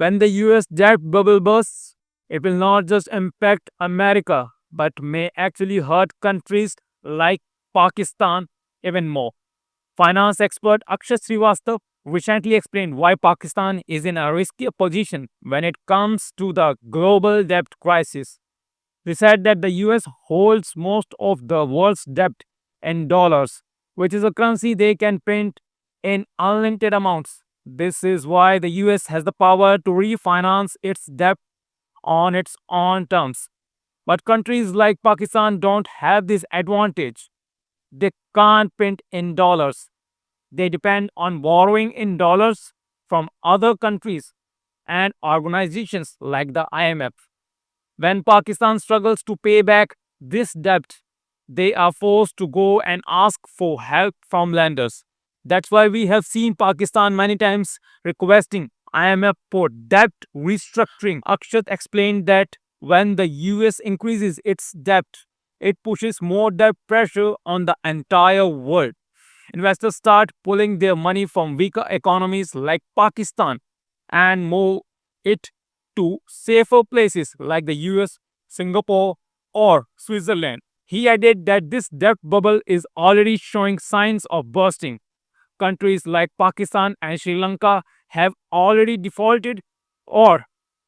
When the US debt bubble bursts, it will not just impact America, but may actually hurt countries like Pakistan even more. Finance expert Akshay Srivastava recently explained why Pakistan is in a riskier position when it comes to the global debt crisis. He said that the US holds most of the world's debt in dollars, which is a currency they can print in unlimited amounts. This is why the US has the power to refinance its debt on its own terms. But countries like Pakistan don't have this advantage. They can't print in dollars. They depend on borrowing in dollars from other countries and organizations like the IMF. When Pakistan struggles to pay back this debt, they are forced to go and ask for help from lenders. That's why we have seen Pakistan many times requesting IMF for debt restructuring. Akshat explained that when the US increases its debt, it pushes more debt pressure on the entire world. Investors start pulling their money from weaker economies like Pakistan and move it to safer places like the US, Singapore, or Switzerland. He added that this debt bubble is already showing signs of bursting. Countries like Pakistan and Sri Lanka have already defaulted or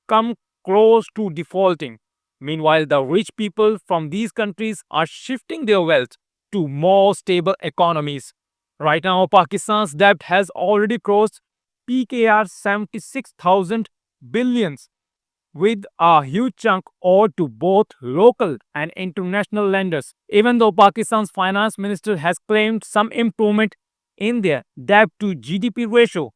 come close to defaulting. Meanwhile, the rich people from these countries are shifting their wealth to more stable economies. Right now, Pakistan's debt has already crossed PKR 76,000 billions, with a huge chunk owed to both local and international lenders. Even though Pakistan's finance minister has claimed some improvement in their debt to GDP ratio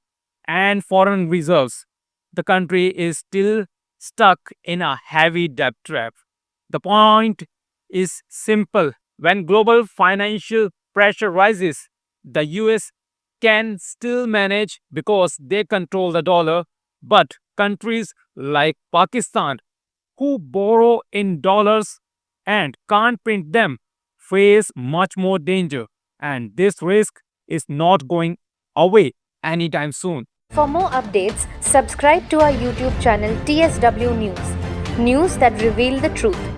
and foreign reserves, the country is still stuck in a heavy debt trap. The point is simple: when global financial pressure rises, the US can still manage because they control the dollar, but countries like Pakistan, who borrow in dollars and can't print them, face much more danger, and this risk is not going away anytime soon. For more updates, subscribe to our YouTube channel TSW News. News that reveal the truth.